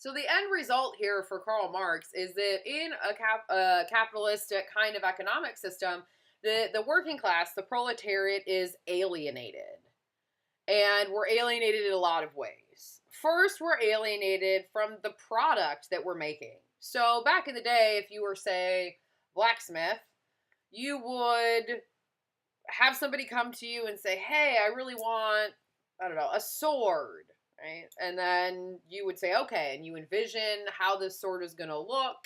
So the end result here for Karl Marx is that in a capitalistic kind of economic system, the working class, the proletariat, is alienated. And we're alienated in a lot of ways. First, we're alienated from the product that we're making. So back in the day, if you were, say, blacksmith, you would have somebody come to you and say, hey, I really want, I don't know, a sword, right? And then you would say, okay, and you envision how this sword is going to look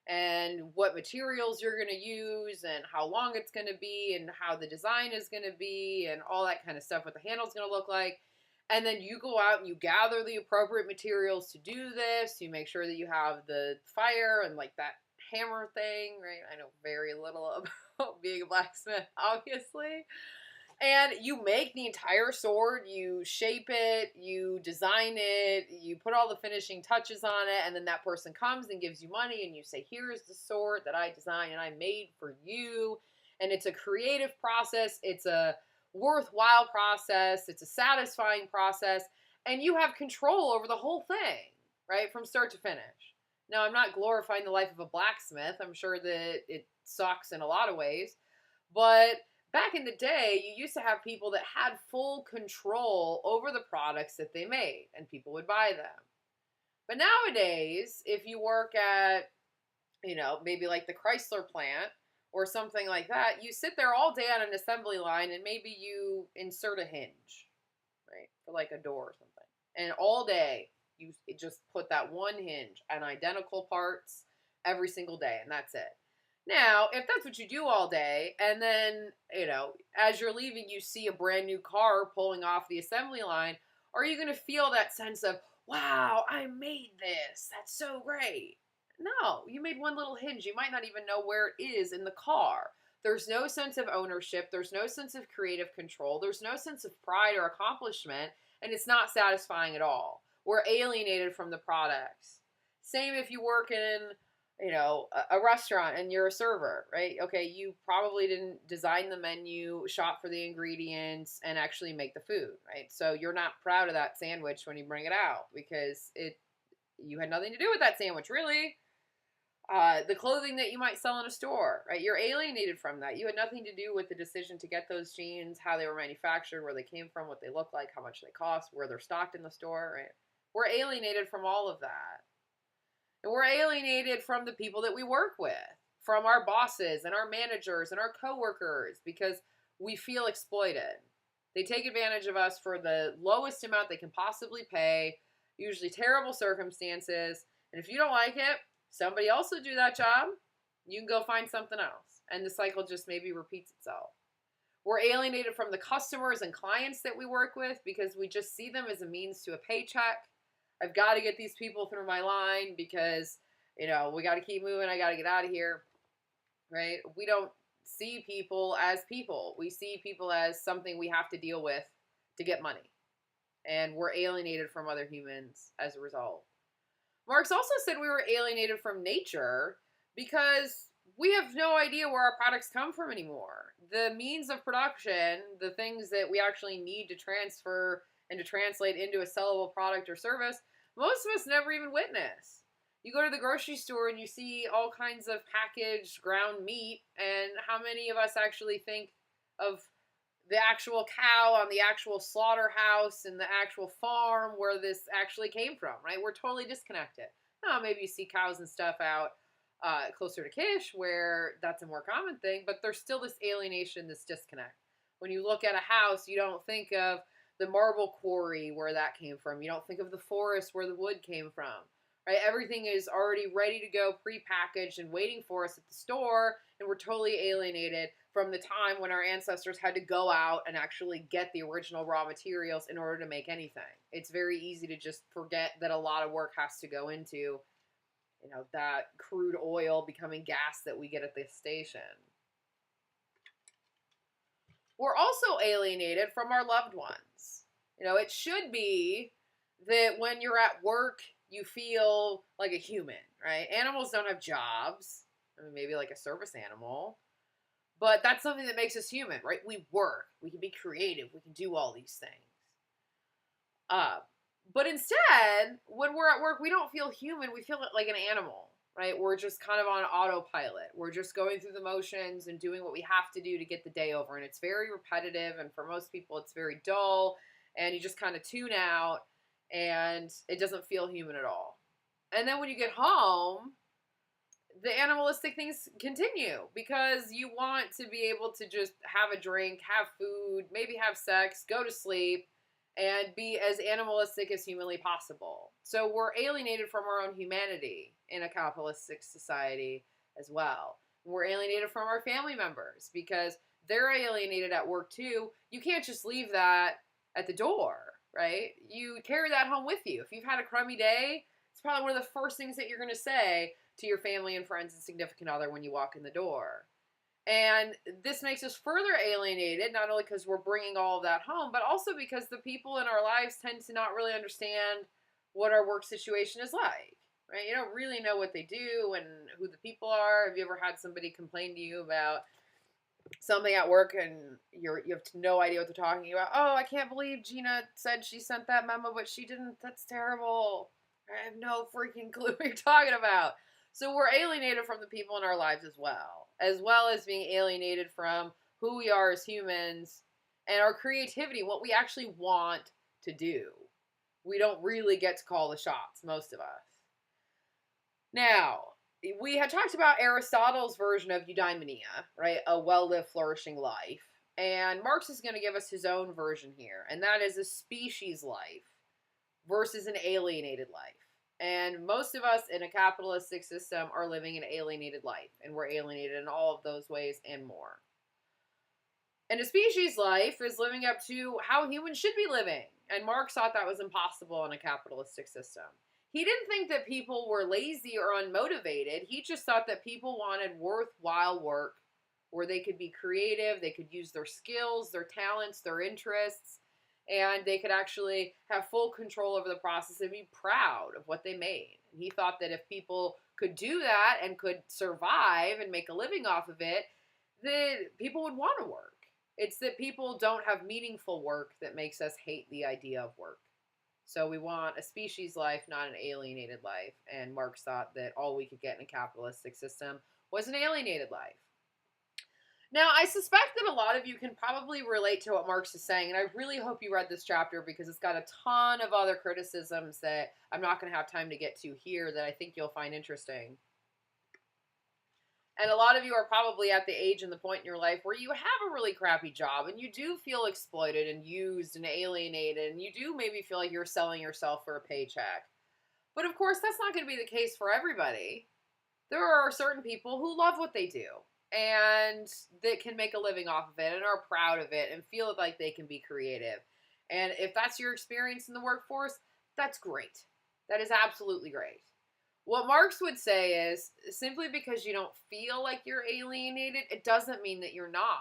and what materials you're going to use and how long it's going to be and how the design is going to be and all that kind of stuff, what the handle's going to look like. And then you go out and you gather the appropriate materials to do this. You make sure that you have the fire and like that hammer thing, right? I know very little about being a blacksmith, obviously. And you make the entire sword, you shape it, you design it, you put all the finishing touches on it, and then that person comes and gives you money and you say, here's the sword that I designed and I made for you. And it's a creative process, it's a worthwhile process, it's a satisfying process, and you have control over the whole thing, right, from start to finish. Now, I'm not glorifying the life of a blacksmith. I'm sure that it sucks in a lot of ways, but back in the day, you used to have people that had full control over the products that they made, and people would buy them. But nowadays, if you work at, maybe like the Chrysler plant or something like that, you sit there all day on an assembly line and maybe you insert a hinge, right, for like a door or something. And all day, you just put that one hinge on identical parts every single day, and that's it. Now, if that's what you do all day, and then, as you're leaving, you see a brand new car pulling off the assembly line, are you going to feel that sense of, wow, I made this, that's so great? No, you made one little hinge. You might not even know where it is in the car. There's no sense of ownership. There's no sense of creative control. There's no sense of pride or accomplishment, and it's not satisfying at all. We're alienated from the products. Same if you work in, a restaurant and you're a server, right? Okay, you probably didn't design the menu, shop for the ingredients, and actually make the food, right? So you're not proud of that sandwich when you bring it out because you had nothing to do with that sandwich, really. The clothing that you might sell in a store, right? You're alienated from that. You had nothing to do with the decision to get those jeans, how they were manufactured, where they came from, what they look like, how much they cost, where they're stocked in the store, right? We're alienated from all of that. And we're alienated from the people that we work with, from our bosses and our managers and our coworkers, because we feel exploited. They take advantage of us for the lowest amount they can possibly pay, usually terrible circumstances. And if you don't like it, somebody else will do that job. You can go find something else. And the cycle just maybe repeats itself. We're alienated from the customers and clients that we work with because we just see them as a means to a paycheck. I've got to get these people through my line because, we got to keep moving. I got to get out of here, right? We don't see people as people. We see people as something we have to deal with to get money. And we're alienated from other humans as a result. Marx also said we were alienated from nature because we have no idea where our products come from anymore. The means of production, the things that we actually need to transfer and to translate into a sellable product or service, most of us never even witness. You go to the grocery store and you see all kinds of packaged ground meat, and how many of us actually think of the actual cow on the actual slaughterhouse and the actual farm where this actually came from, right? We're totally disconnected. Now, maybe you see cows and stuff out closer to Kish where that's a more common thing, but there's still this alienation, this disconnect. When you look at a house, you don't think of the marble quarry where that came from. You don't think of the forest where the wood came from, right? Everything is already ready to go, prepackaged and waiting for us at the store, and we're totally alienated from the time when our ancestors had to go out and actually get the original raw materials in order to make anything. It's very easy to just forget that a lot of work has to go into, that crude oil becoming gas that we get at this station. We're also alienated from our loved ones. It should be that when you're at work, you feel like a human, right? Animals don't have jobs. I mean, maybe like a service animal. But that's something that makes us human, right? We work. We can be creative. We can do all these things. But instead, when we're at work, we don't feel human. We feel like an animal, right? We're just kind of on autopilot. We're just going through the motions and doing what we have to do to get the day over. And it's very repetitive. And for most people, it's very dull. And you just kind of tune out and it doesn't feel human at all. And then when you get home, the animalistic things continue because you want to be able to just have a drink, have food, maybe have sex, go to sleep, and be as animalistic as humanly possible. So we're alienated from our own humanity in a capitalistic society as well. We're alienated from our family members because they're alienated at work too. You can't just leave that at the door, right? You carry that home with you. If you've had a crummy day, it's probably one of the first things that you're going to say to your family and friends and significant other when you walk in the door. And this makes us further alienated, not only because we're bringing all of that home, but also because the people in our lives tend to not really understand what our work situation is like, right? You don't really know what they do and who the people are. Have you ever had somebody complain to you about something at work and you have no idea what they're talking about? Oh, I can't believe Gina said she sent that memo, but she didn't. That's terrible. I have no freaking clue what you're talking about. So we're alienated from the people in our lives as well as being alienated from who we are as humans and our creativity, what we actually want to do. We don't really get to call the shots, most of us. Now, we had talked about Aristotle's version of eudaimonia, right? A well-lived, flourishing life. And Marx is going to give us his own version here, and that is a species life versus an alienated life. And most of us in a capitalistic system are living an alienated life, and we're alienated in all of those ways and more. And a species life is living up to how humans should be living, and Marx thought that was impossible in a capitalistic system. He didn't think that people were lazy or unmotivated. He just thought that people wanted worthwhile work where they could be creative, they could use their skills, their talents, their interests, and they could actually have full control over the process and be proud of what they made. And he thought that if people could do that and could survive and make a living off of it, then people would want to work. It's that people don't have meaningful work that makes us hate the idea of work. So we want a species life, not an alienated life. And Marx thought that all we could get in a capitalistic system was an alienated life. Now, I suspect that a lot of you can probably relate to what Marx is saying, and I really hope you read this chapter because it's got a ton of other criticisms that I'm not going to have time to get to here that I think you'll find interesting. And a lot of you are probably at the age and the point in your life where you have a really crappy job and you do feel exploited and used and alienated, and you do maybe feel like you're selling yourself for a paycheck. But of course, that's not going to be the case for everybody. There are certain people who love what they do and that can make a living off of it and are proud of it and feel like they can be creative. And if that's your experience in the workforce, that's great. That is absolutely great. What Marx would say is, simply because you don't feel like you're alienated, it doesn't mean that you're not.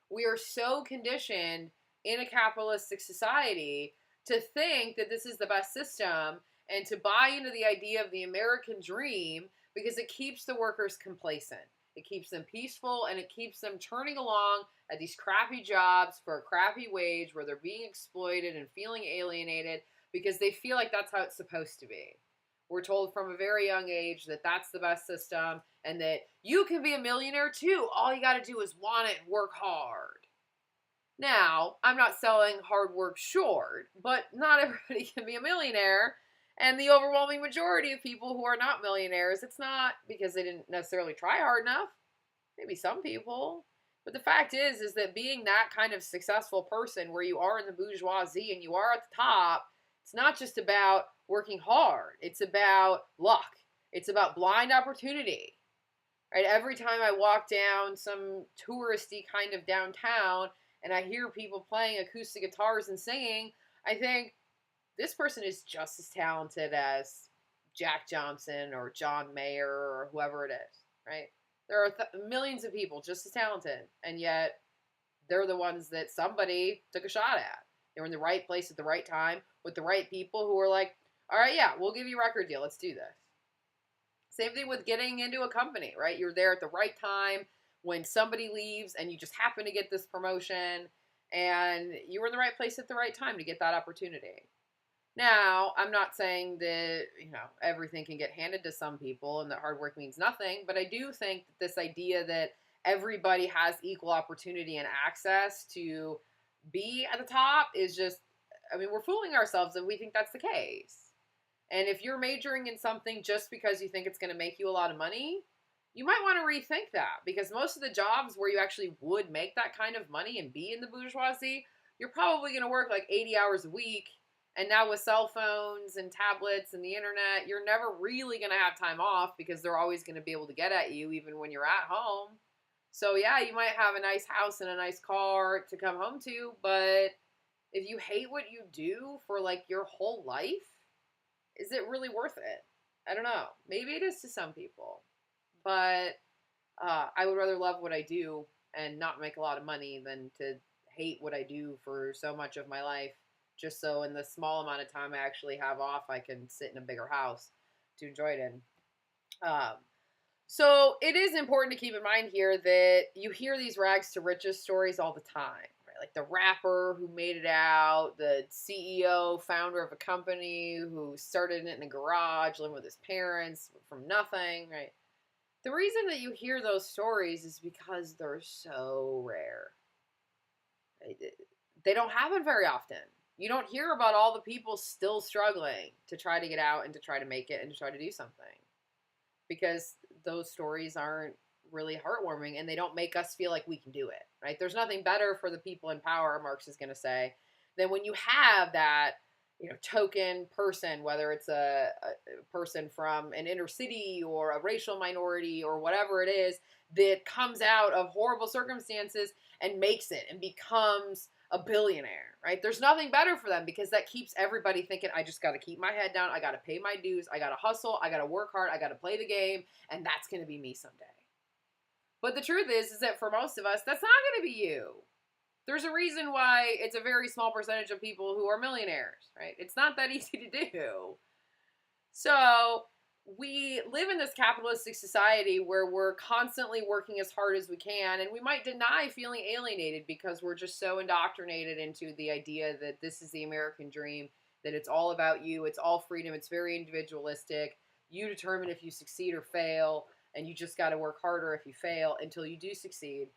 We are so conditioned in a capitalistic society to think that this is the best system and to buy into the idea of the American dream because it keeps the workers complacent. It keeps them peaceful, and it keeps them turning along at these crappy jobs for a crappy wage where they're being exploited and feeling alienated because they feel like that's how it's supposed to be. We're told from a very young age that that's the best system and that you can be a millionaire too. All you got to do is want it and work hard. Now, I'm not selling hard work short, but not everybody can be a millionaire. And the overwhelming majority of people who are not millionaires, it's not because they didn't necessarily try hard enough. Maybe some people. But the fact is that being that kind of successful person where you are in the bourgeoisie and you are at the top, it's not just about working hard. It's about luck. It's about blind opportunity. Right? Every time I walk down some touristy kind of downtown and I hear people playing acoustic guitars and singing, I think, this person is just as talented as Jack Johnson or John Mayer or whoever it is, right? There are millions of people just as talented, and yet they're the ones that somebody took a shot at. They were in the right place at the right time with the right people who were like, all right, yeah, we'll give you a record deal. Let's do this. Same thing with getting into a company, right? You're there at the right time when somebody leaves and you just happen to get this promotion, and you were in the right place at the right time to get that opportunity. Now, I'm not saying that, everything can get handed to some people and that hard work means nothing, but I do think that this idea that everybody has equal opportunity and access to be at the top is just, I mean, we're fooling ourselves if we think that's the case. And if you're majoring in something just because you think it's going to make you a lot of money, you might want to rethink that, because most of the jobs where you actually would make that kind of money and be in the bourgeoisie, you're probably going to work like 80 hours a week. And now with cell phones and tablets and the internet, you're never really going to have time off because they're always going to be able to get at you even when you're at home. So yeah, you might have a nice house and a nice car to come home to, but if you hate what you do for like your whole life, is it really worth it? I don't know. Maybe it is to some people, but I would rather love what I do and not make a lot of money than to hate what I do for so much of my life, just so in the small amount of time I actually have off, I can sit in a bigger house to enjoy it in. So it is important to keep in mind here that you hear these rags to riches stories all the time, right? Like the rapper who made it out, the CEO, founder of a company who started it in a garage, living with his parents from nothing, right? The reason that you hear those stories is because they're so rare. They don't happen very often. You don't hear about all the people still struggling to try to get out and to try to make it and to try to do something, because those stories aren't really heartwarming and they don't make us feel like we can do it, right? There's nothing better for the people in power, Marx is going to say, than when you have that, token person, whether it's a person from an inner city or a racial minority or whatever it is, that comes out of horrible circumstances and makes it and becomes a billionaire, right? There's nothing better for them, because that keeps everybody thinking, I just got to keep my head down. I got to pay my dues. I got to hustle. I got to work hard. I got to play the game. And that's going to be me someday. But the truth is that for most of us, that's not going to be you. There's a reason why it's a very small percentage of people who are millionaires, right? It's not that easy to do. So we live in this capitalistic society where we're constantly working as hard as we can, and we might deny feeling alienated because we're just so indoctrinated into the idea that this is the American dream, that it's all about you, it's all freedom, it's very individualistic. You determine if you succeed or fail, and you just got to work harder if you fail until you do succeed.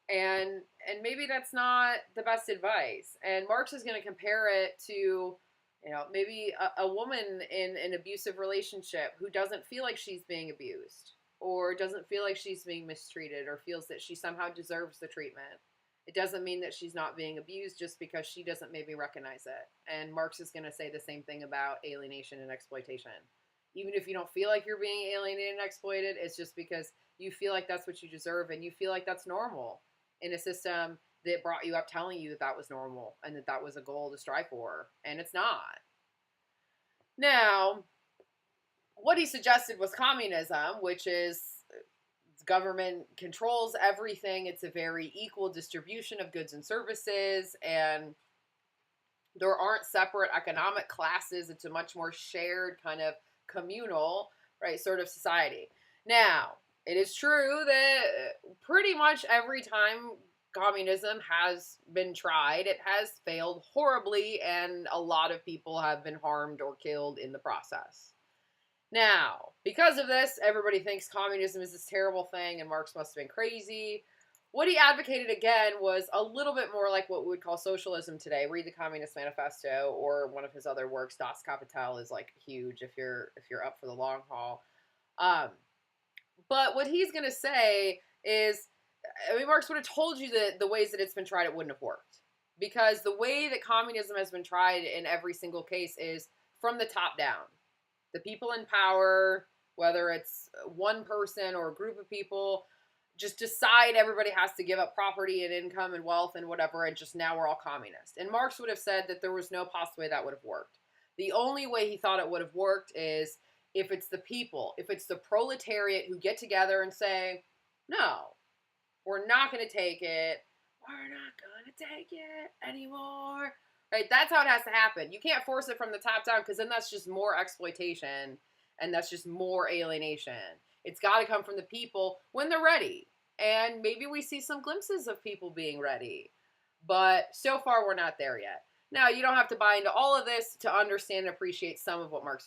And maybe that's not the best advice. And Marx is going to compare it to, maybe a woman in an abusive relationship who doesn't feel like she's being abused, or doesn't feel like she's being mistreated, or feels that she somehow deserves the treatment. It doesn't mean that she's not being abused just because she doesn't maybe recognize it. And Marx is going to say the same thing about alienation and exploitation. Even if you don't feel like you're being alienated and exploited, it's just because you feel like that's what you deserve and you feel like that's normal in a system that brought you up telling you that that was normal and that that was a goal to strive for, and it's not. Now, what he suggested was communism, which is government controls everything. It's a very equal distribution of goods and services, and there aren't separate economic classes. It's a much more shared kind of communal, right, sort of society. Now, it is true that pretty much every time communism has been tried, it has failed horribly, and a lot of people have been harmed or killed in the process. Now, because of this, everybody thinks communism is this terrible thing and Marx must have been crazy. What he advocated, again, was a little bit more like what we would call socialism today. Read the Communist Manifesto or one of his other works. Das Kapital is like huge if you're up for the long haul. But what he's going to say is, Marx would have told you that the ways that it's been tried, it wouldn't have worked. Because the way that communism has been tried in every single case is from the top down. The people in power, whether it's one person or a group of people, just decide everybody has to give up property and income and wealth and whatever, and just now we're all communist. And Marx would have said that there was no possible way that would have worked. The only way he thought it would have worked is if it's the people, if it's the proletariat who get together and say, no, we're not going to take it. We're not going to take it anymore. Right? That's how it has to happen. You can't force it from the top down, because then that's just more exploitation and that's just more alienation. It's got to come from the people when they're ready. And maybe we see some glimpses of people being ready. But so far, we're not there yet. Now, you don't have to buy into all of this to understand and appreciate some of what Marx